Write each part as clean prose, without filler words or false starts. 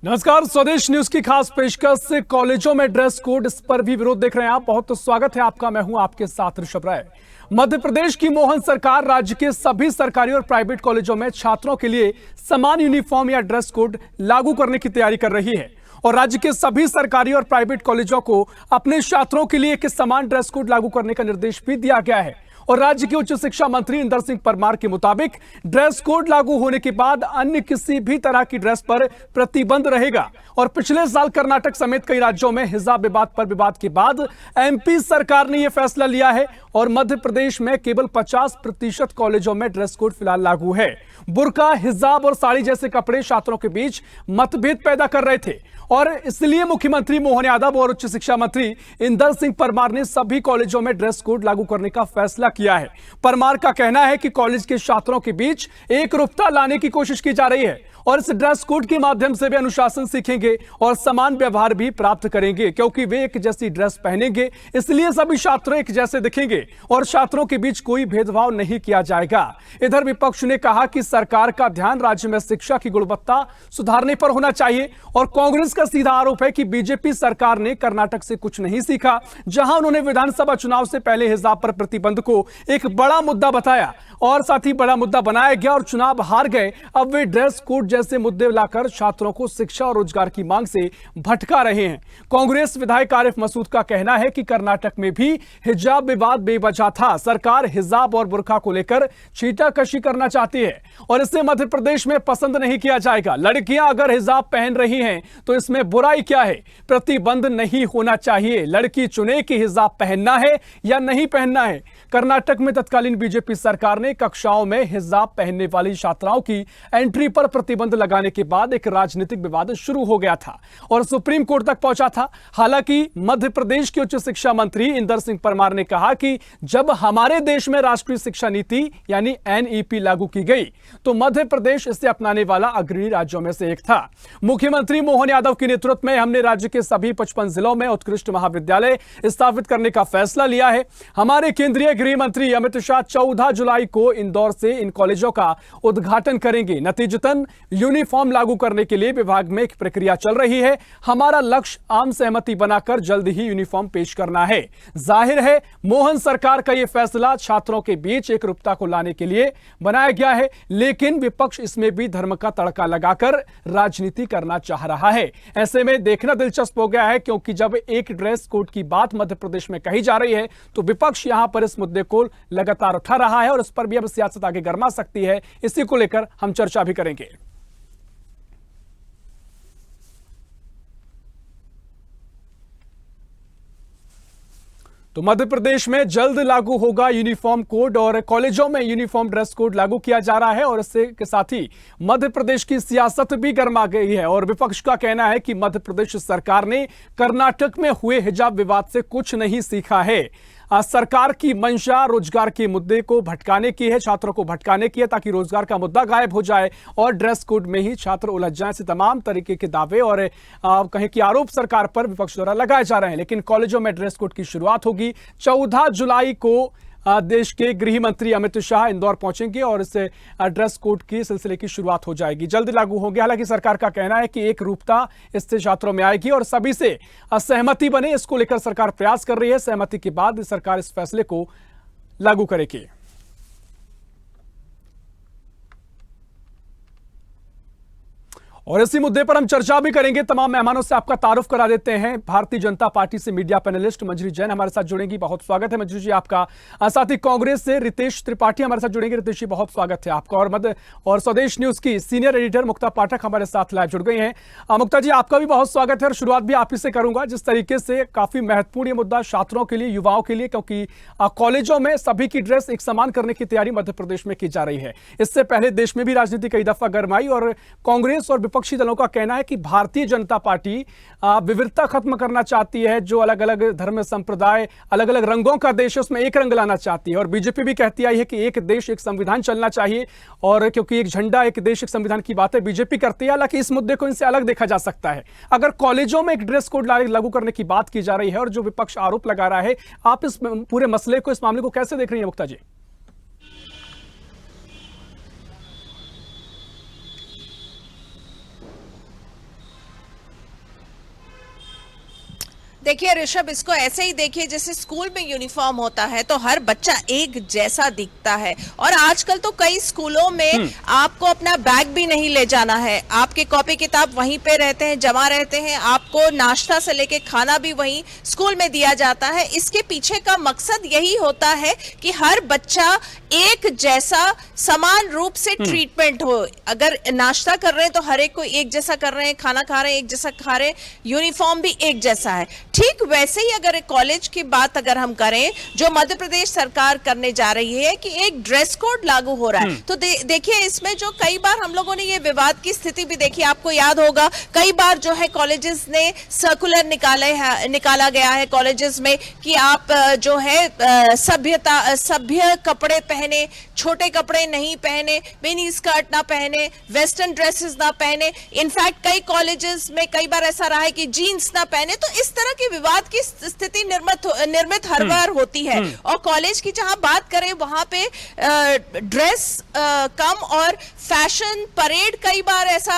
नमस्कार, स्वदेश न्यूज की खास पेशकश से कॉलेजों में ड्रेस कोड, इस पर भी विरोध देख रहे हैं आप। बहुत स्वागत है आपका, मैं हूं आपके साथ ऋषभ राय। मध्य प्रदेश की मोहन सरकार राज्य के सभी सरकारी और प्राइवेट कॉलेजों में छात्रों के लिए समान यूनिफॉर्म या ड्रेस कोड लागू करने की तैयारी कर रही है और राज्य के सभी सरकारी और प्राइवेट कॉलेजों को अपने छात्रों के लिए एक समान ड्रेस कोड लागू करने का निर्देश भी दिया गया है। और राज्य के उच्च शिक्षा मंत्री इंदर सिंह परमार के मुताबिक ड्रेस कोड लागू होने के बाद अन्य किसी भी तरह की ड्रेस पर प्रतिबंध रहेगा। और पिछले साल कर्नाटक समेत कई राज्यों में हिजाब विवाद पर विवाद के बाद एमपी सरकार ने यह फैसला लिया है और मध्य प्रदेश में केवल 50% कॉलेजों में ड्रेस कोड फिलहाल लागू है। बुर्का, हिजाब और साड़ी जैसे कपड़े छात्रों के बीच मतभेद पैदा कर रहे थे और इसलिए मुख्यमंत्री मोहन यादव और उच्च शिक्षा मंत्री इंदर सिंह परमार ने सभी कॉलेजों में ड्रेस कोड लागू करने का फैसला किया है। परमार का कहना है कि कॉलेज के छात्रों के बीच एकरूपता लाने की कोशिश की जा रही है और इस ड्रेस कोड के माध्यम से वे अनुशासन सीखेंगे और समान व्यवहार भी प्राप्त करेंगे, क्योंकि वे एक जैसी ड्रेस पहनेंगे इसलिए सभी छात्र एक जैसे दिखेंगे और छात्रों के बीच कोई भेदभाव नहीं किया जाएगा। इधर विपक्ष ने कहा कि सरकार का ध्यान राज्य में शिक्षा की गुणवत्ता सुधारने पर होना चाहिए और कांग्रेस का सीधा आरोप है कि बीजेपी सरकार ने कर्नाटक से कुछ नहीं सीखा, जहां उन्होंने विधानसभा चुनाव से पहले हिजाब पर प्रतिबंध को एक बड़ा मुद्दा बताया और साथ ही बड़ा मुद्दा बनाया गया और चुनाव हार गए। अब वे ड्रेस कोड जैसे मुद्दे लाकर छात्रों को शिक्षा और रोजगार की मांग से भटका रहे हैं। कांग्रेस विधायक आरिफ मसूद का कहना है कि कर्नाटक में भी हिजाब विवाद बेवजह था। सरकार हिजाब और बुर्का को लेकर छींटाकशी करना चाहती है और इसे मध्य प्रदेश में पसंद नहीं किया जाएगा। लड़कियां अगर हिजाब पहन रही हैं तो इसमें बुराई क्या है? प्रतिबंध नहीं होना चाहिए। लड़की चुने कि हिजाब पहनना है या नहीं पहनना है। कर्नाटक में तत्कालीन बीजेपी सरकार ने कक्षाओं में हिजाब पहनने वाली छात्राओं की एंट्री पर प्रतिबंध लगाने के बाद एक राजनीतिक विवाद शुरू हो गया था और सुप्रीम कोर्ट तक पहुंचा था। हालांकि मध्य प्रदेश के उच्च शिक्षा मंत्री इंदर सिंह परमार ने कहा कि जब हमारे देश में राष्ट्रीय शिक्षा नीति यानी एनईपी लागू की गई तो मध्य प्रदेश इसे अपनाने वाला अग्रणी राज्यों में से एक था। मुख्यमंत्री मोहन यादव के नेतृत्व में हमने राज्य के सभी 55 जिलों में उत्कृष्ट महाविद्यालय स्थापित करने का फैसला लिया है। हमारे केंद्रीय गृह मंत्री अमित शाह 14 जुलाई को इंदौर से इन कॉलेजों का उद्घाटन करेंगे। नतीजतन यूनिफॉर्म लागू करने के लिए विभाग में एक प्रक्रिया चल रही है। हमारा लक्ष्य आम सहमति बनाकर जल्द ही यूनिफॉर्म पेश करना है। जाहिर है मोहन सरकार का यह फैसला छात्रों के बीच एकरूपता को लाने के लिए बनाया गया है, लेकिन विपक्ष इसमें भी धर्म का तड़का लगाकर राजनीति करना चाह रहा है। ऐसे में देखना दिलचस्प हो गया है, क्योंकि जब एक ड्रेस कोड की बात मध्य प्रदेश में कही जा रही है तो विपक्ष यहां पर इस मुद्दे को लगातार उठा रहा है और इस पर भी अब सियासत आगे गरमा सकती है। इसी को लेकर हम चर्चा भी करेंगे। तो मध्य प्रदेश में जल्द लागू होगा यूनिफॉर्म कोड और कॉलेजों में यूनिफॉर्म ड्रेस कोड लागू किया जा रहा है और इससे के साथ ही मध्य प्रदेश की सियासत भी गर्मा गई है और विपक्ष का कहना है कि मध्य प्रदेश सरकार ने कर्नाटक में हुए हिजाब विवाद से कुछ नहीं सीखा है। सरकार की मंशा रोजगार के मुद्दे को भटकाने की है, छात्रों को भटकाने की है, ताकि रोजगार का मुद्दा गायब हो जाए और ड्रेस कोड में ही छात्र उलझ जाएं। ऐसे तमाम तरीके के दावे और कहें कि आरोप सरकार पर विपक्ष द्वारा लगाए जा रहे हैं। लेकिन कॉलेजों में ड्रेस कोड की शुरुआत होगी 14 जुलाई को। देश के गृह मंत्री अमित शाह इंदौर पहुंचेंगे और इस ड्रेस कोड की सिलसिले की शुरुआत हो जाएगी, जल्द लागू होगी। हालांकि सरकार का कहना है कि एक रूपता इससे छात्रों में आएगी और सभी से सहमति बने, इसको लेकर सरकार प्रयास कर रही है। सहमति के बाद सरकार इस फैसले को लागू करेगी। और इसी मुद्दे पर हम चर्चा भी करेंगे। तमाम मेहमानों से आपका तारुफ करा देते हैं। भारतीय जनता पार्टी से मीडिया पैनलिस्ट मंजरी जैन हमारे साथ जुड़ेंगी, बहुत स्वागत है मंजरी जी आपका। साथ ही कांग्रेस से रितेश त्रिपाठी हमारे साथ जुड़ेंगे। रितेश जी बहुत स्वागत है आपका। और स्वदेश न्यूज की सीनियर एडिटर मुक्ता पाठक हमारे साथ लाइव जुड़ गई हैं। मुक्ता जी आपका भी बहुत स्वागत है और शुरुआत भी आप ही से करूंगा। जिस तरीके से काफी महत्वपूर्ण ये मुद्दा छात्रों के लिए, युवाओं के लिए, क्योंकि कॉलेजों में सभी की ड्रेस एक समान करने की तैयारी मध्य प्रदेश में की जा रही है। इससे पहले देश में भी राजनीति कई दफा गर्माई और कांग्रेस और विपक्षी दलों का कहना है कि भारतीय जनता पार्टी विविधता खत्म करना चाहती है। जो अलग अलग धर्म संप्रदाय, अलग अलग रंगों का देश है उसमें एक रंग लाना चाहती है और बीजेपी भी कहती आई है कि एक देश एक संविधान चलना चाहिए और क्योंकि एक झंडा एक देश एक संविधान की बात है बीजेपी करती है। हालांकि इस मुद्दे को इनसे अलग देखा जा सकता है। अगर कॉलेजों में एक ड्रेस कोड लागू करने की बात की जा रही है और जो विपक्ष आरोप लगा रहा है, आप इस पूरे मसले को, इस मामले को कैसे देख रही है मुक्ता जी? देखिए ऋषभ, इसको ऐसे ही देखिए जैसे स्कूल में यूनिफॉर्म होता है तो हर बच्चा एक जैसा दिखता है, और आजकल तो कई स्कूलों में आपको अपना बैग भी नहीं ले जाना है, आपके कॉपी किताब वहीं पे रहते हैं, जमा रहते हैं, आपको नाश्ता से लेके खाना भी वहीं स्कूल में दिया जाता है। इसके पीछे का मकसद यही होता है कि हर बच्चा एक जैसा समान रूप से ट्रीटमेंट हो। अगर नाश्ता कर रहे हैं तो हर एक को एक जैसा कर रहे हैं, खाना खा रहे हैं एक जैसा खा रहे हैं, यूनिफॉर्म भी एक जैसा है। ठीक वैसे ही अगर कॉलेज की बात अगर हम करें, जो मध्य प्रदेश सरकार करने जा रही है कि एक ड्रेस कोड लागू हो रहा है, तो देखिए इसमें जो कई बार हम लोगों ने ये विवाद की स्थिति भी देखी, आपको याद होगा कई बार जो है कॉलेजेस ने सर्कुलर निकाला गया है कॉलेजेस में कि आप जो है सभ्य कपड़े पहने, छोटे कपड़े नहीं पहने, मिनी स्कर्ट ना पहने, वेस्टर्न ड्रेसेस ना पहने। इनफैक्ट कई कॉलेजेस में कई बार ऐसा रहा है कि जीन्स ना पहने। तो इस तरह की विवाद की स्थिति निर्मित हर बार होती है। और कॉलेज की जहां बात करें वहां पे ड्रेस कम और फैशन परेड, कई बार ऐसा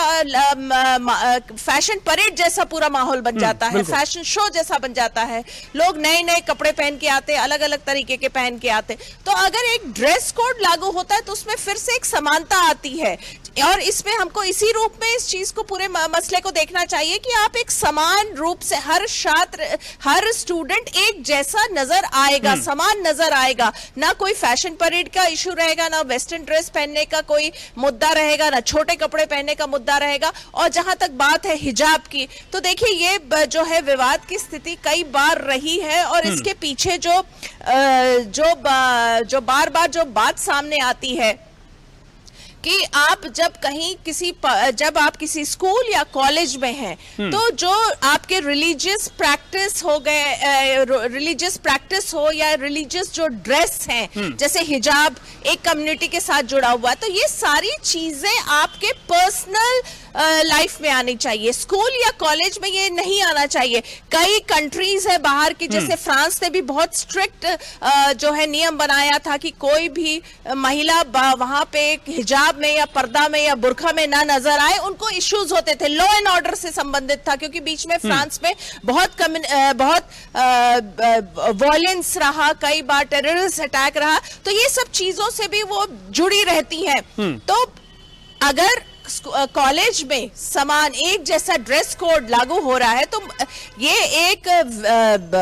फैशन परेड जैसा पूरा माहौल बन जाता है, फैशन शो जैसा बन जाता है, लोग नए नए कपड़े पहन के आते, अलग अलग तरीके के पहन के आते। तो अगर एक ड्रेस कोड लागू होता है तो उसमें फिर से एक समानता आती है, और इसमें हमको इसी रूप में इस चीज को, पूरे मसले को देखना चाहिए कि आप एक समान रूप से हर छात्र, हर स्टूडेंट एक जैसा नजर आएगा, समान नजर आएगा, ना कोई फैशन परेड का इशू रहेगा, ना वेस्टर्न ड्रेस पहनने का कोई मुद्दा रहेगा, ना छोटे कपड़े पहनने का मुद्दा रहेगा। और जहां तक बात है हिजाब की, तो देखिए ये जो है विवाद की स्थिति कई बार रही है, और इसके पीछे जो बार बार जो बात सामने आती है कि आप जब आप किसी स्कूल या कॉलेज में हैं, तो जो आपके रिलीजियस प्रैक्टिस हो या रिलीजियस जो ड्रेस हैं, जैसे हिजाब एक कम्युनिटी के साथ जुड़ा हुआ है, तो ये सारी चीजें आपके पर्सनल लाइफ में आनी चाहिए, स्कूल या कॉलेज में ये नहीं आना चाहिए। कई कंट्रीज है बाहर की, जैसे फ्रांस ने भी बहुत स्ट्रिक्ट जो है नियम बनाया था कि कोई भी महिला वहां पे हिजाब में या पर्दा में या बुर्का में ना नजर आए। उनको इश्यूज होते थे, लॉ एंड ऑर्डर से संबंधित था, क्योंकि बीच में फ्रांस में बहुत वॉयलेंस रहा, कई बार टेररिस्ट अटैक रहा, तो ये सब चीजों से भी वो जुड़ी रहती हैं। तो अगर कॉलेज में समान एक जैसा ड्रेस कोड लागू हो रहा है तो ये एक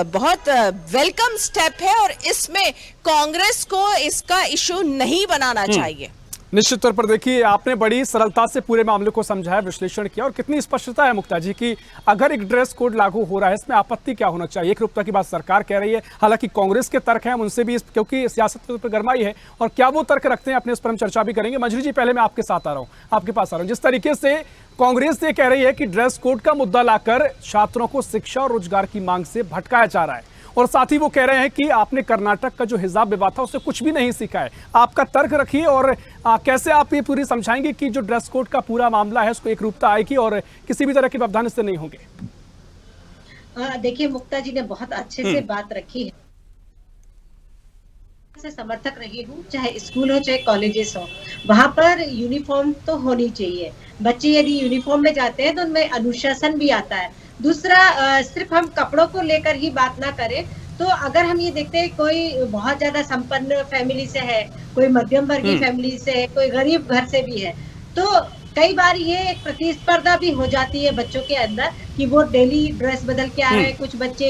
बहुत वेलकम स्टेप है, और इसमें कांग्रेस को इसका इशू नहीं बनाना चाहिए। निश्चित तौर पर देखिए, आपने बड़ी सरलता से पूरे मामले को समझाया, विश्लेषण किया, और कितनी स्पष्टता है मुक्ता जी कि अगर एक ड्रेस कोड लागू हो रहा है इसमें आपत्ति क्या होना चाहिए। एक रूपता की बात सरकार कह रही है, हालांकि कांग्रेस के तर्क हैं, हम उनसे भी क्योंकि सियासत पर गरमाई है और क्या वो तर्क रखते हैं अपने, इस पर हम चर्चा भी करेंगे। मंजरी जी, पहले मैं आपके साथ आ रहा हूं, आपके पास आ रहा हूं। जिस तरीके से कांग्रेस ये कह रही है कि ड्रेस कोड का मुद्दा लाकर छात्रों को शिक्षा और रोजगार की मांग से भटकाया जा रहा है, और साथ ही वो कह रहे हैं कि आपने कर्नाटक का जो हिजाब विवाद था उससे कुछ भी नहीं सीखा है। आपका तर्क रखिए, और कैसे आप ये पूरी समझाएंगे कि जो ड्रेस कोड का पूरा मामला है उसको एक रूपता आएगी और किसी भी तरह के व्यवधान इससे नहीं होंगे। देखिए, मुक्ता जी ने बहुत अच्छे से बात रखी है, से समर्थक रही हूँ, चाहे स्कूल हो चाहे कॉलेजेस हो, वहां पर यूनिफॉर्म तो होनी चाहिए। बच्चे यदि यूनिफॉर्म में जाते हैं तो उनमें अनुशासन भी आता है। दूसरा, सिर्फ हम कपड़ों को लेकर ही बात ना करें, तो अगर हम ये देखते हैं कोई बहुत ज्यादा संपन्न फैमिली से है, कोई मध्यम वर्गीय फैमिली से है, कोई गरीब घर से भी है, तो कई बार ये एक प्रतिस्पर्धा भी हो जाती है बच्चों के अंदर कि वो डेली ड्रेस बदल के आ रहे हैं, कुछ बच्चे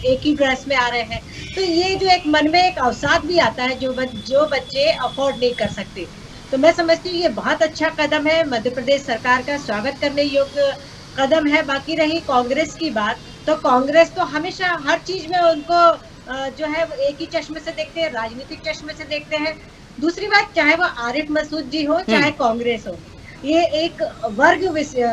एक ही ड्रेस में आ रहे हैं। तो ये जो एक मन में एक अवसाद भी आता है जो बच्चे अफोर्ड नहीं कर सकते। तो मैं समझती हूँ ये बहुत अच्छा कदम है, मध्य प्रदेश सरकार का स्वागत करने योग्य कदम है। बाकी रही कांग्रेस की बात, तो कांग्रेस तो हमेशा हर चीज में उनको जो है एक ही चश्मे से देखते हैं, राजनीतिक चश्मे से देखते हैं। दूसरी बात, चाहे वो आरिफ मसूद जी हो चाहे कांग्रेस हो, ये एक वर्ग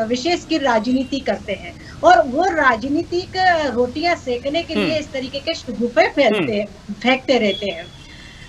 विशेष की राजनीति करते हैं, और वो राजनीतिक रोटियां सेकने के लिए इस तरीके के शगुफे फेंकते रहते हैं।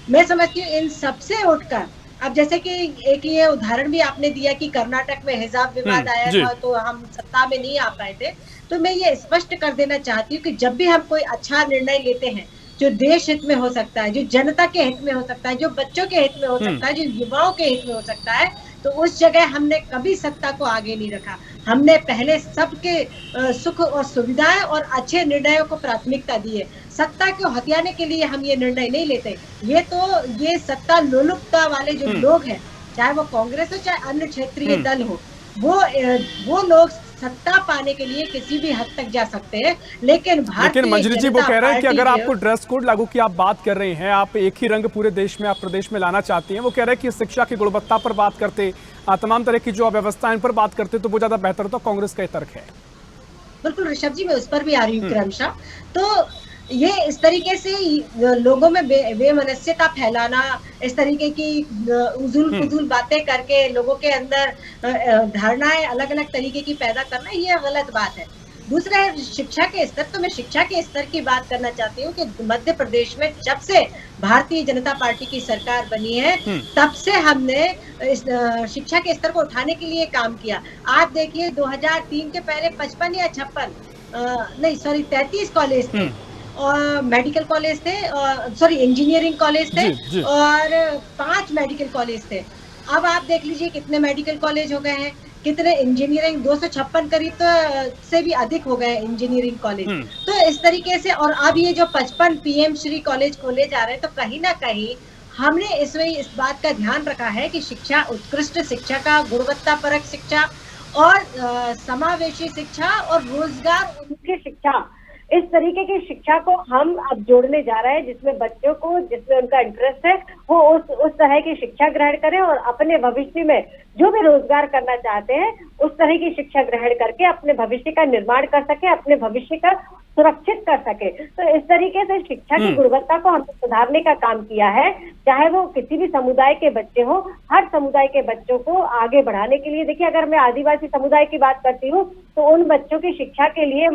मैं समझती हूँ इन सबसे उठकर, अब जैसे कि एक ये उदाहरण भी आपने दिया कि कर्नाटक में हिजाब विवाद आया था तो हम सत्ता में नहीं आ पाए थे, तो मैं ये स्पष्ट कर देना चाहती हूँ कि जब भी हम कोई अच्छा निर्णय लेते हैं जो देश हित में हो सकता है, जो जनता के हित में हो सकता है, जो बच्चों के हित में हो सकता है, जो युवाओं के हित में हो सकता है, तो उस जगह हमने कभी सत्ता को आगे नहीं रखा। हमने पहले सबके सुख और सुविधाएं और अच्छे निर्णयों को प्राथमिकता दी है। सत्ता को हथियाने के लिए हम ये निर्णय नहीं लेते। ये सत्ता लोलुपता वाले जो लोग हैं, चाहे वो कांग्रेस हो चाहे अन्य क्षेत्रीय दल हो, वो लोग सत्ता पाने के लिए किसी भी हद तक जा सकते हैं। लेकिन मंजरी जी, वो कह रहे हैं कि अगर आपको ड्रेस कोड लागू की आप बात कर रहे हैं, आप एक ही रंग पूरे देश में आप प्रदेश में लाना चाहती हैं, वो कह रहे हैं कि शिक्षा की गुणवत्ता पर बात करते, तमाम तरह की जो अव्यवस्था इन पर बात करते तो वो ज्यादा बेहतर होता। कांग्रेस का तर्क है। बिल्कुल ऋषभ जी, मैं उस पर भी आ रही हूँ क्रमशः। तो ये इस तरीके से लोगों में बेमनस्यता फैलाना, इस तरीके की उजूल फुजूल बातें करके लोगों के अंदर धारणाएं अलग अलग तरीके की पैदा करना, ये गलत बात है। दूसरा है शिक्षा के स्तर। तो मैं शिक्षा के स्तर की बात करना चाहती हूँ कि मध्य प्रदेश में जब से भारतीय जनता पार्टी की सरकार बनी है, तब से हमने इस शिक्षा के स्तर को उठाने के लिए काम किया। आप देखिए 2003 के पहले 55 या 33 कॉलेज थे और मेडिकल कॉलेज थे, सॉरी इंजीनियरिंग कॉलेज थे और 5 मेडिकल कॉलेज थे। अब आप देख लीजिए कितने मेडिकल कॉलेज हो गए हैं, कितने इंजीनियरिंग 256 करीब तो से भी अधिक हो गए इंजीनियरिंग कॉलेज। तो इस तरीके से, और अब ये जो 55 पीएम श्री कॉलेज खोले जा रहे हैं, तो कहीं ना कहीं हमने इसमें इस बात का ध्यान रखा है कि शिक्षा, उत्कृष्ट शिक्षा का, गुणवत्ता परक शिक्षा और समावेशी शिक्षा और रोजगार उन्मुखी शिक्षा, इस तरीके की शिक्षा को हम अब जोड़ने जा रहे हैं, जिसमें बच्चों को, जिसमें उनका इंटरेस्ट है, वो उस तरह की शिक्षा ग्रहण करें और अपने भविष्य में जो भी रोजगार करना चाहते हैं उस तरह की शिक्षा ग्रहण करके अपने भविष्य का निर्माण कर सके, अपने भविष्य का सुरक्षित कर सके। तो इस तरीके से शिक्षा की गुणवत्ता को हमने सुधारने का काम किया है, चाहे वो किसी भी समुदाय के बच्चे हो। हर समुदाय के बच्चों को आगे बढ़ाने के लिए, देखिए अगर मैं आदिवासी समुदाय की बात करती हूँ तो उन बच्चों की शिक्षा के लिए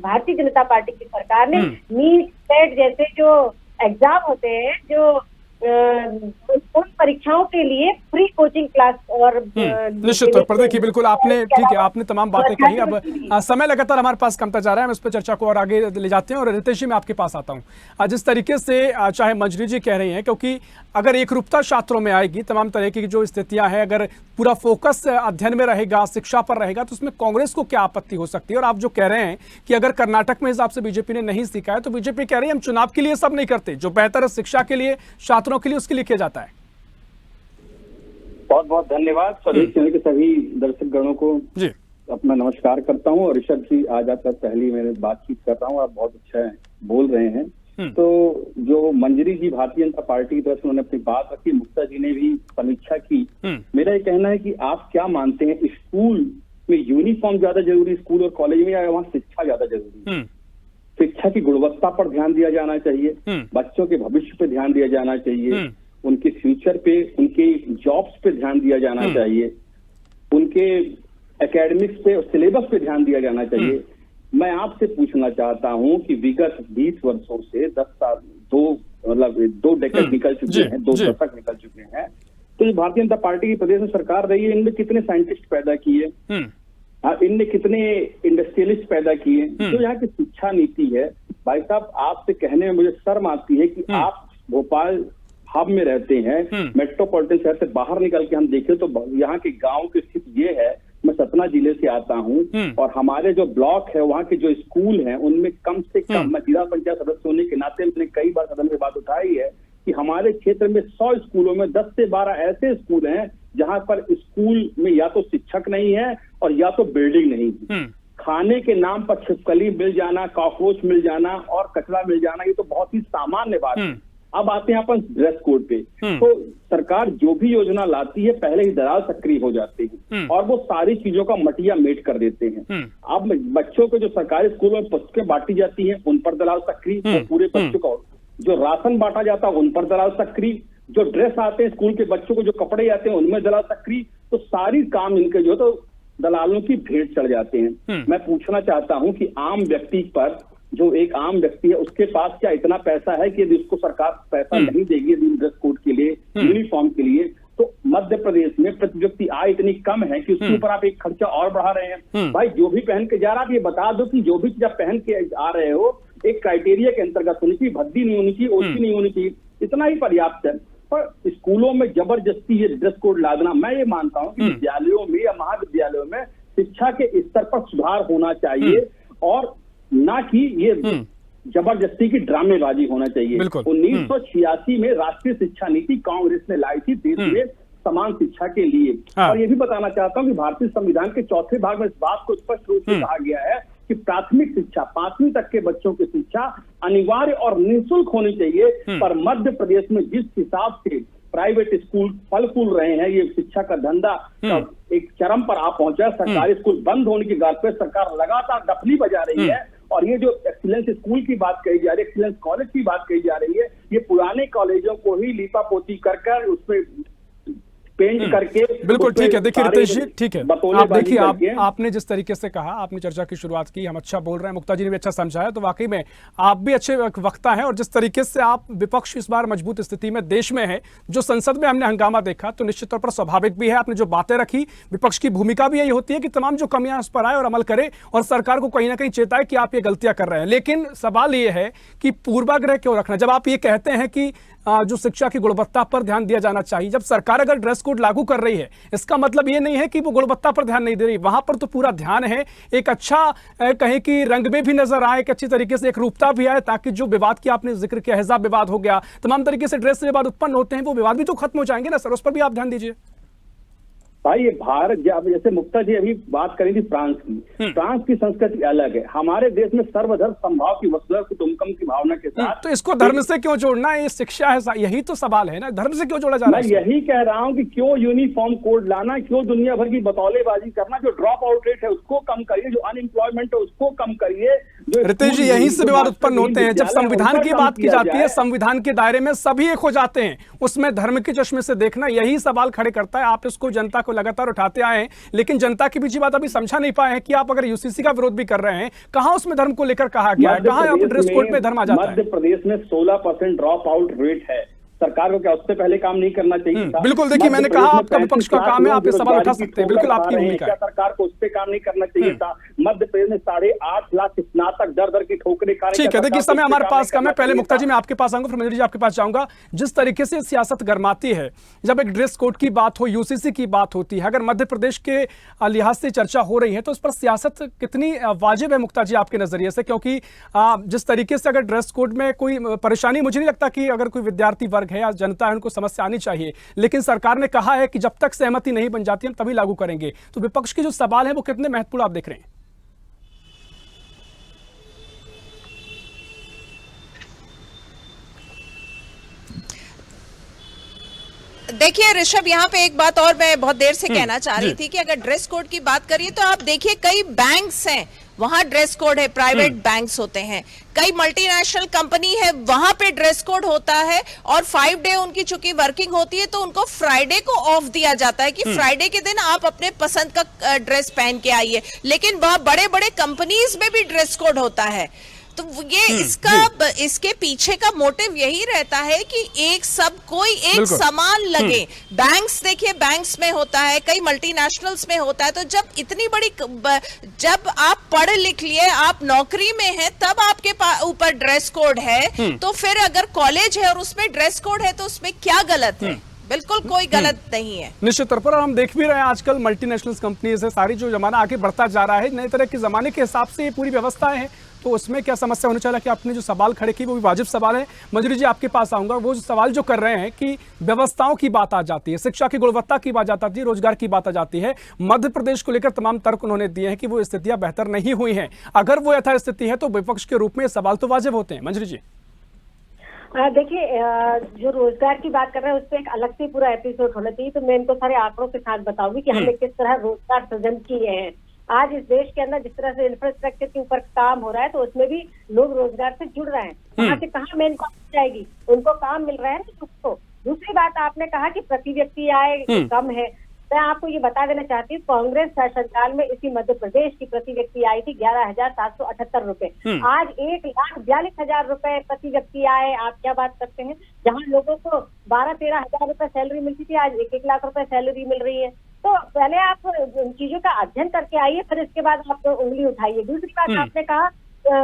भारतीय जनता पार्टी की सरकार ने नीट, सेट जैसे जो एग्जाम होते हैं, जो उन परीक्षाओं के लिए फ्री कोचिंग क्लास और निश्चित तौर पर देखिए, बिल्कुल आपने, ठीक है, आपने तमाम बातें कही। अब समय लगातार हमारे पास कमता जा रहा है, हम इस पर चर्चा को और आगे ले जाते हैं। और रितेश जी, मैं आपके पास आता हूं। जिस तरीके से चाहे मंजरी जी कह रही हैं, क्योंकि अगर एकरूपता छात्रों में आएगी, तमाम तरह की जो स्थितियां हैं, अगर पूरा फोकस अध्ययन में रहेगा, शिक्षा पर रहेगा, तो उसमें कांग्रेस को क्या आपत्ति हो सकती है? और आप जो कह रहे हैं कि अगर कर्नाटक में हिसाब से बीजेपी ने नहीं सीखा है, तो बीजेपी कह रही है हम चुनाव के लिए सब नहीं करते, जो बेहतर है शिक्षा के लिए, छात्रों के लिए, उसके लिए किया जाता है। बहुत बहुत धन्यवाद। स्वदेश चैनल के सभी दर्शक गणों को जी अपना नमस्कार करता हूं। और ऋषभ जी, आज आपका पहली मैंने बातचीत कर रहा हूं, आप बहुत अच्छा बोल रहे हैं। तो जो मंजरी जी भारतीय जनता पार्टी की तरफ से उन्होंने अपनी बात रखी, मुक्ता जी ने भी समीक्षा की। मेरा ये कहना है कि आप क्या मानते हैं, स्कूल में यूनिफॉर्म ज्यादा जरूरी स्कूल और कॉलेज में, या वहाँ शिक्षा ज्यादा जरूरी? शिक्षा की गुणवत्ता पर ध्यान दिया जाना चाहिए, बच्चों के भविष्य पे ध्यान दिया जाना चाहिए, उनके फ्यूचर पे, उनके जॉब्स पे ध्यान दिया जाना चाहिए, उनके एकेडमिक्स पे और सिलेबस पे ध्यान दिया जाना चाहिए। मैं आपसे पूछना चाहता हूं कि विगत 20 वर्षों से 10 साल, दो डेकेड निकल चुके हैं, 2 दशक निकल चुके हैं, तो ये भारतीय जनता पार्टी की प्रदेश में सरकार रही है, इनमें कितने साइंटिस्ट पैदा किए, इनने कितने इंडस्ट्रियलिस्ट पैदा किए? जो यहाँ की शिक्षा नीति है, भाई साहब, आपसे कहने में मुझे शर्म आती है कि आप भोपाल हब में रहते हैं, मेट्रोपॉलिटन शहर से बाहर निकल के हम देखें तो यहाँ के गांव की स्थिति ये है। मैं सतना जिले से आता हूँ और हमारे जो ब्लॉक है, वहाँ के जो स्कूल हैं, उनमें कम से कम, मैं जिला पंचायत सदस्य होने के नाते मैंने कई बार सदन में बात उठाई है कि हमारे क्षेत्र में 100 स्कूलों में 10 से 12 ऐसे स्कूल हैं जहां पर स्कूल में या तो शिक्षक नहीं है और या तो बिल्डिंग नहीं है। खाने के नाम पर छिपकली मिल जाना, कॉकरोच मिल जाना और कचरा मिल जाना, ये तो बहुत ही सामान्य बात है। अब आते हैं अपन ड्रेस कोड पे। तो सरकार जो भी योजना लाती है, पहले ही दलाल सक्रिय हो जाते हैं और वो सारी चीजों का मटिया मेट कर देते हैं। अब बच्चों को जो सरकारी स्कूलों में पुस्तकें बांटी जाती हैं, उन पर दलाल सक्रिय, पूरे बच्चों को जो राशन बांटा जाता है उन पर दलाल सक्रिय, जो ड्रेस आते हैं स्कूल के बच्चों को, जो कपड़े आते हैं उनमें दलाल सक्रिय। तो सारी काम इनके जो तो दलालों की भेंट चढ़ जाते हैं। मैं पूछना चाहता हूं कि आम व्यक्ति पर, जो एक आम व्यक्ति है, उसके पास क्या इतना पैसा है कि यदि उसको सरकार पैसा नहीं देगी ड्रेस कोड के लिए, यूनिफॉर्म के लिए, तो मध्य प्रदेश में प्रति व्यक्ति आय इतनी कम है कि उसके ऊपर आप एक खर्चा और बढ़ा रहे हैं। भाई, जो भी पहन के जा रहा है, आप ये बता दो कि जो भी चीज आप पहन के आ रहे हो एक क्राइटेरिया के अंतर्गत होनी चाहिए, भद्दी नहीं होनी चाहिए, ओछी नहीं होनी चाहिए, इतना ही पर्याप्त है। पर स्कूलों में जबरदस्ती ये ड्रेस कोड लादना, मैं ये मानता हूँ कि विद्यालयों में या महाविद्यालयों में शिक्षा के स्तर पर सुधार होना चाहिए और ना कि ये जबरदस्ती की ड्रामेबाजी होना चाहिए। 1986 में राष्ट्रीय शिक्षा नीति कांग्रेस ने लाई थी देश में समान शिक्षा के लिए। और ये भी बताना चाहता हूँ कि भारतीय संविधान के चौथे भाग में इस बात को स्पष्ट रूप से कहा गया है कि प्राथमिक शिक्षा 5वीं तक के बच्चों की शिक्षा अनिवार्य और निःशुल्क होनी चाहिए। पर मध्य प्रदेश में जिस हिसाब से प्राइवेट स्कूल फल फूल रहे हैं, ये शिक्षा का धंधा एक चरम पर आ पहुंचा। सरकारी स्कूल बंद होने की गाज पे सरकार लगातार डफली बजा रही है। और ये जो एक्सीलेंस स्कूल की बात कही जा रही है, एक्सीलेंस कॉलेज की बात कही जा रही है, ये पुराने कॉलेजों को ही लीपापोती कर उसमें पेंट करके। बिल्कुल ठीक है। देखिए रितेश जी, ठीक है, आप देखिए आपने जिस तरीके से कहा, आपने चर्चा की शुरुआत की, हम अच्छा बोल रहे हैं, मुक्ता जी ने भी अच्छा समझाया, तो वाकई में आप भी अच्छे वक्ता हैं। और जिस तरीके से आप विपक्ष इस बार मजबूत स्थिति में देश में है, जो संसद में हमने हंगामा देखा, तो निश्चित तौर पर स्वाभाविक भी है। आपने जो बातें रखी, विपक्ष की भूमिका भी यही होती है कि तमाम जो कमियां उस पर आए और अमल करे और सरकार को कहीं ना कहीं चेताए कि आप ये गलतियां कर रहे हैं। लेकिन सवाल ये है कि पूर्वाग्रह क्यों रखना, जब आप ये कहते हैं कि जो शिक्षा की गुणवत्ता पर ध्यान दिया जाना चाहिए। जब सरकार अगर ड्रेस कोड लागू कर रही है, इसका मतलब ये नहीं है कि वो गुणवत्ता पर ध्यान नहीं दे रही, वहां पर तो पूरा ध्यान है। एक अच्छा कहें कि रंग में भी नजर आए, एक अच्छी तरीके से एक रूपता भी आए, ताकि जो विवाद की आपने जिक्र किया, हिजाब विवाद हो गया, तमाम तरीके से ड्रेस से विवाद उत्पन्न होते हैं, वो विवाद भी तो खत्म हो जाएंगे ना सर, उस पर भी आप ध्यान दीजिए। भाई ये भारत, जैसे मुक्ता जी अभी बात करी थी फ्रांस की, फ्रांस की संस्कृति अलग है। हमारे देश में सर्वधर्म समभाव की वसुधैव कुटुम्बकम की भावना के साथ, तो इसको धर्म से क्यों जोड़ना है? ये शिक्षा है, यही तो सवाल है ना, धर्म से क्यों जोड़ा जा रहा है? मैं यही कह रहा हूँ कि क्यों यूनिफॉर्म कोड लाना, क्यों दुनिया भर की बतौलेबाजी करना, जो ड्रॉप आउट रेट है उसको कम करिए, जो अनएम्प्लॉयमेंट है उसको कम करिए। रितेश जी, यहीं से विवाद उत्पन्न होते हैं। जब संविधान की बात की जाती है, संविधान के दायरे में सभी एक हो जाते हैं, उसमें धर्म के चश्मे से देखना यही सवाल खड़े करता है। आप इसको जनता को लगातार उठाते आए हैं, लेकिन जनता की बीच बात अभी समझा नहीं पाए हैं कि आप अगर यूसीसी का विरोध भी कर रहे हैं, कहां उसमें धर्म को लेकर कहा गया है, कहां आप ड्रेस कोड में धर्म आ जाता है? मध्य प्रदेश में 16% ड्रॉप आउट रेट है। सरकार को क्या उससे पहले काम नहीं करना चाहिए था? बिल्कुल, देखिए मैंने कहा आपका विपक्ष का काम है, आप ये सवाल उठा सकते हैं, बिल्कुल आपकी भूमिका है। सरकार को उस पे काम नहीं करना चाहिए था? मध्य प्रदेश में 8.5 लाख स्नातक दर की ठोकरें खा रहे हैं। ठीक है, देखिए समय हमारे पास कम है, पहले मुक्ता जी मैं आपके पास आऊंगा, फिर मंजरी जी आपके पास जाऊंगा। जिस तरीके से सियासत गरमाती है, जब एक ड्रेस कोड की बात हो, यूसीसी की बात होती है, अगर मध्य प्रदेश के लिहाज से चर्चा हो रही है, तो इस पर सियासत कितनी वाजिब है मुक्ता जी आपके नजरिए से? क्योंकि जिस तरीके से अगर ड्रेस कोड में कोई परेशानी, मुझे नहीं लगता कि अगर कोई विद्यार्थी वर्ग है या जनता है, समस्या आनी चाहिए, लेकिन सरकार ने कहा है कि जब तक सहमति नहीं बन जाती हम तभी लागू करेंगे। तो विपक्ष के जो सवाल है वो कितने महत्वपूर्ण आप देख रहे हैं? देखिए ऋषभ, यहाँ पे एक बात और मैं बहुत देर से कहना चाह रही थी कि अगर ड्रेस कोड की बात करिए तो आप देखिए कई बैंक्स हैं, वहां ड्रेस कोड है, प्राइवेट बैंक्स होते हैं, कई मल्टीनेशनल कंपनी है, वहां पे ड्रेस कोड होता है। और 5 डे उनकी चूंकि वर्किंग होती है, तो उनको फ्राइडे को ऑफ दिया जाता है कि फ्राइडे के दिन आप अपने पसंद का ड्रेस पहन के आइए। लेकिन वह बड़े बड़े कंपनीज में भी ड्रेस कोड होता है। तो ये इसके पीछे का मोटिव यही रहता है कि कोई एक समान लगे। बैंक्स देखिए, बैंक्स में होता है, कई मल्टीनेशनल्स में होता है। तो जब इतनी बड़ी, जब आप पढ़ लिख लिए, आप नौकरी में हैं, तब आपके ऊपर ड्रेस कोड है, तो फिर अगर कॉलेज है और उसमें ड्रेस कोड है तो उसमें क्या गलत है? बिल्कुल कोई गलत नहीं है। निश्चित तौर पर हम देख भी रहे हैं आजकल मल्टीनेशनल कंपनीज है, सारी जो जमाना आगे बढ़ता जा रहा है, नए तरह के जमाने के हिसाब से ये पूरी व्यवस्थाएं हैं, तो उसमें क्या समस्या होनी चाहिए? कि आपने जो सवाल खड़े किए वो भी वाजिब सवाल है। मंजरी जी आपके पास आऊंगा। वो जो सवाल जो कर रहे हैं कि व्यवस्थाओं की बात आ जाती है, शिक्षा की गुणवत्ता की बात आती है, रोजगार की बात आ जाती है, मध्य प्रदेश को लेकर तमाम तर्क उन्होंने दिए हैं कि वो स्थितियां बेहतर नहीं हुई हैं। अगर वो यथास्थिति है तो विपक्ष के रूप में सवाल तो वाजिब होते हैं। मंजरी जी देखिए, जो रोजगार की बात कर रहे हैं उस पर एक अलग से पूरा एपिसोड होना चाहिए। तो मैं इनको सारे आंकड़ों के साथ बताऊंगी कि हमने किस तरह रोजगार सृजन किए हैं। आज इस देश के अंदर जिस तरह से इंफ्रास्ट्रक्चर के ऊपर काम हो रहा है, तो उसमें भी लोग रोजगार से जुड़ रहे हैं। वहाँ से कहाँ मेन कॉम जाएगी, उनको काम मिल रहा है ना। दूसरी बात आपने कहा कि प्रति व्यक्ति आय कम है, मैं आपको ये बता देना चाहती हूँ, कांग्रेस शासनकाल में इसी मध्य प्रदेश की प्रति व्यक्ति आय थी 11,778 रुपए। आज 1,42,000 रुपए प्रति व्यक्ति आए। आप क्या बात करते हैं? जहाँ लोगों को 12-13 हजार रुपए सैलरी मिलती थी, आज 1-1 लाख रुपए सैलरी मिल रही है। तो पहले आप इन चीजों का अध्ययन करके आइए, फिर इसके बाद आप उंगली उठाइए। दूसरी बात आपने कहा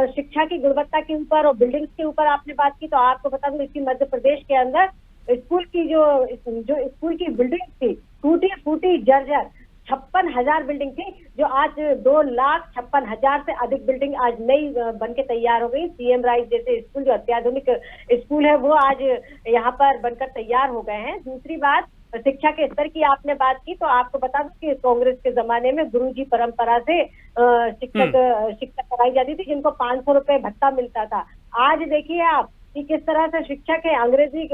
शिक्षा की गुणवत्ता के ऊपर और बिल्डिंग्स के ऊपर आपने बात की, तो आपको बता दूं इसी मध्य प्रदेश के अंदर स्कूल की जो स्कूल की बिल्डिंग थी, टूटी फूटी जर्जर 56,000 बिल्डिंग थी, जो आज 2,56,000 से अधिक बिल्डिंग आज नई बन के तैयार हो गई। सीएम राइज जैसे स्कूल जो अत्याधुनिक स्कूल है वो आज यहाँ पर बनकर तैयार हो गए हैं। दूसरी बात, शिक्षा के स्तर की आपने बात की, तो आपको बता दूं कि कांग्रेस के जमाने में गुरुजी परंपरा से शिक्षा कराई जाती थी, जिनको 500 रुपए भत्ता मिलता था। आज देखिए आप कि किस तरह से शिक्षक है, अंग्रेजी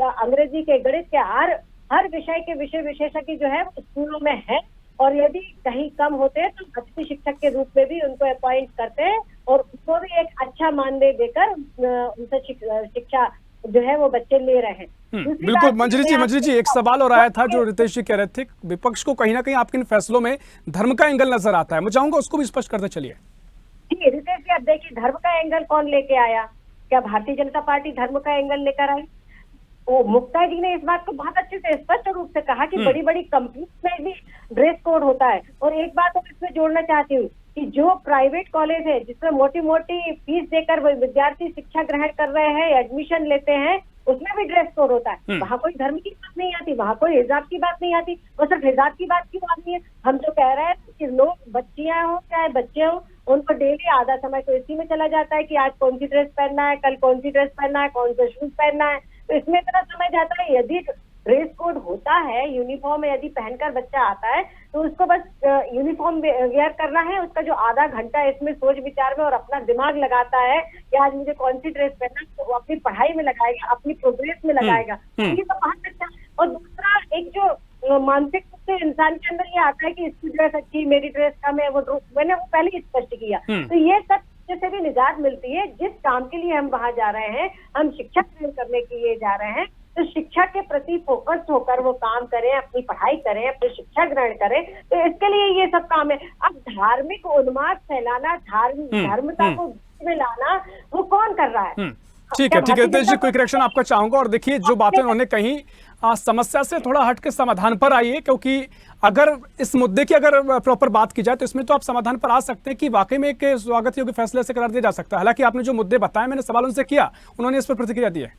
के, गणित के, हर विषय के विषय विशेषज्ञ जो है स्कूलों में है, और यदि कहीं कम होते हैं तो अतिथि शिक्षक के रूप में भी उनको अपॉइंट करते हैं और उनको भी एक अच्छा मानदेय देकर उनसे शिक्षा जो है वो बच्चे ले रहे हैं। बिल्कुल मंजरी जी एक सवाल और आया था जो रितेश जी कह रहे थे, विपक्ष को कहीं ना कहीं आपके इन फैसलों में धर्म का एंगल नजर आता है, मैं चाहूंगा उसको भी स्पष्ट करते चलिए। जी रितेश जी, अब देखिए धर्म का एंगल कौन लेके आया? क्या भारतीय जनता पार्टी धर्म का एंगल लेकर आई? वो मुक्ता जी ने इस बात को बहुत अच्छे से स्पष्ट रूप से कहा कि बड़ी बड़ी कंपनी में भी ड्रेस कोड होता है। और एक बात और इसमें जोड़ना चाहती हूँ कि जो प्राइवेट कॉलेज है जिसमें मोटी मोटी फीस देकर विद्यार्थी शिक्षा ग्रहण कर रहे हैं, एडमिशन लेते हैं, उसमें भी ड्रेस कोड होता है। वहाँ कोई धर्म की बात नहीं आती, वहाँ कोई हिजाब की बात नहीं आती। वो सिर्फ हिजाब की बात क्यों आती है? हम जो कह रहे हैं कि लोग, बच्चियां हो चाहे बच्चे हो, उनको डेली आधा समय तो इसी में चला जाता है कि आज कौन सी ड्रेस पहनना है, कल कौन सी ड्रेस पहनना है, कौन सा शूज पहनना है, तो इसमें इतना समय जाता है। यदि ड्रेस कोड होता है, यूनिफॉर्म यदि पहनकर बच्चा आता है तो उसको बस यूनिफॉर्म वेयर करना है, उसका जो आधा घंटा इसमें सोच विचार में और अपना दिमाग लगाता है कि आज मुझे कौन सी ड्रेस पहनना, तो वो अपनी पढ़ाई में लगाएगा, अपनी प्रोग्रेस में लगाएगा। ये तो बहुत अच्छा। और दूसरा, एक जो मानसिक रूप से इंसान के अंदर ये आता है कि इसकी ड्रेस अच्छी, मेरी ड्रेस कम है, मैंने वो पहले ही स्पष्ट किया। तो ये सब से भी निजात मिलती है। जिस काम के लिए हम वहां जा रहे हैं, हम शिक्षा ग्रहण करने के लिए जा रहे हैं, तो शिक्षा के प्रति फोकस होकर वो काम करें, अपनी पढ़ाई करें, अपनी शिक्षा ग्रहण करें, तो इसके लिए ये सब काम है। अब धार्मिक उन्माद फैलाना, धर्मता को में लाना, वो कौन कर रहा है? ठीक है रितेश जी, क्विक रिएक्शन आपका चाहूंगा। और देखिए जो बातें उन्होंने कही, समस्या से थोड़ा हट के समाधान पर आइए, क्योंकि अगर इस मुद्दे की अगर प्रॉपर बात की जाए तो इसमें तो आप समाधान पर आ सकते हैं कि वाकई में एक स्वागत योग्य फैसले से करार दिया जा सकता है। हालांकि आपने जो मुद्दे बताए, मैंने सवाल उनसे किया, उन्होंने इस पर प्रतिक्रिया दी है।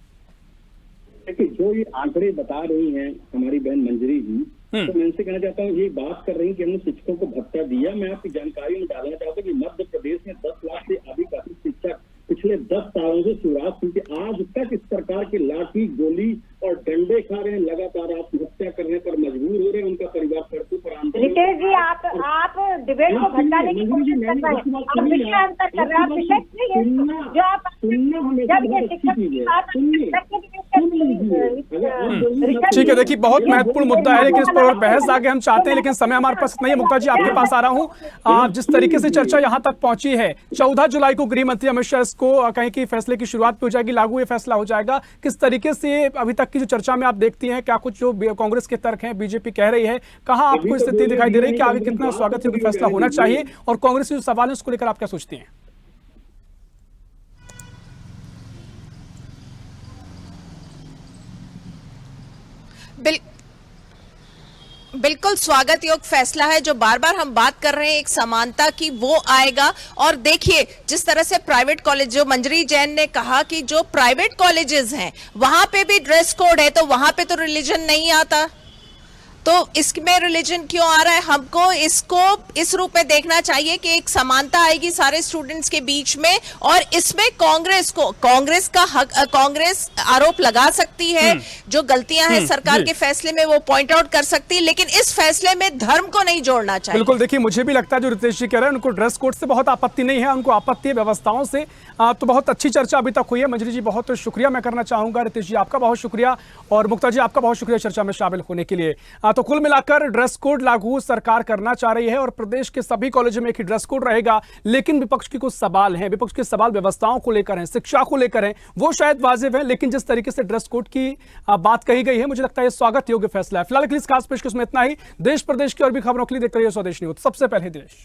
देखिए जो ये आंकड़े बता रही हैं हमारी बहन मंजरी जी, तो मैं इनसे कहना चाहता हूँ, ये बात कर रही है कि हमने शिक्षकों को भत्ता दिया। मैं आपकी जानकारी में डालना चाहता हूँ कि मध्य प्रदेश में 10 लाख से अधिक शिक्षक पिछले 10 सालों से शुरुआत हुई थी, आज तक इस सरकार की लाठी गोली और डंडे खा रहे हैं, लगातार आत्महत्या करने पर मजबूर हो रहे हैं, उनका परिवार सड़कों पर आंदोलन। रितेश जी, आप डिबेट को भटकाने की कोशिश कर रहे हैं, आप विषय अंतर कर रहे हैं, आप विषय जो आप जब ये शिक्षक की बात, ठीक है। देखिए बहुत महत्वपूर्ण मुद्दा है, लेकिन इस पर बहस आगे हम चाहते हैं, लेकिन समय हमारे पास नहीं है। मुक्ता जी आपके पास आ रहा हूं। जिस तरीके से चर्चा यहां तक पहुंची है, 14 जुलाई को गृह मंत्री अमित शाह इसको कहीं की फैसले की शुरुआत पे हो जाएगी, लागू ये फैसला हो जाएगा। किस तरीके से अभी तक की जो चर्चा में आप देखती हैं, क्या कुछ जो कांग्रेस के तर्क हैं, बीजेपी कह रही है, कहां आपको स्थिति दिखाई दे रही है कि आगे कितना स्वागत योग्य फैसला होना चाहिए, और कांग्रेस के जो सवाल है उसको लेकर आप क्या सोचती हैं? बिल्कुल स्वागत योग्य फैसला है। जो बार बार हम बात कर रहे हैं एक समानता की, वो आएगा। और देखिए जिस तरह से प्राइवेट कॉलेज, जो मंजरी जैन ने कहा कि जो प्राइवेट कॉलेजेस हैं वहां पे भी ड्रेस कोड है, तो वहां पे तो रिलीजन नहीं आता, तो इसमें रिलीजन क्यों आ रहा है? हमको इसको इस रूप में देखना चाहिए कि एक समानता आएगी सारे स्टूडेंट्स के बीच में, और इसमें कांग्रेस का हक, कांग्रेस आरोप लगा सकती है, जो गलतियां हैं सरकार के फैसले में वो पॉइंट आउट कर सकती है, लेकिन इस फैसले में धर्म को नहीं जोड़ना चाहिए। बिल्कुल, देखिए मुझे भी लगता है जो रितेश जी कह रहे हैं, उनको ड्रेस कोड से बहुत आपत्ति नहीं है, उनको आपत्ति है व्यवस्थाओं से। तो बहुत अच्छी चर्चा अभी तक हुई है। मंजरी जी बहुत शुक्रिया मैं करना चाहूंगा, रितेश जी आपका बहुत शुक्रिया, और मुक्ता जी आपका बहुत शुक्रिया चर्चा में शामिल होने के लिए। तो कुल मिलाकर ड्रेस कोड लागू सरकार करना चाह रही है, और प्रदेश के सभी कॉलेजों में एक ही ड्रेस कोड रहेगा, लेकिन विपक्ष के कुछ सवाल हैं, विपक्ष के सवाल व्यवस्थाओं को लेकर हैं, शिक्षा को लेकर हैं, वो शायद वाजिब है, लेकिन जिस तरीके से ड्रेस कोड की बात कही गई है, मुझे लगता है ये स्वागत योग्य फैसला है। फिलहाल इस खास पेशकश में इतना ही। देश प्रदेश की और भी खबरों के लिए देखते रहिए स्वदेश न्यूज। सबसे पहले देश।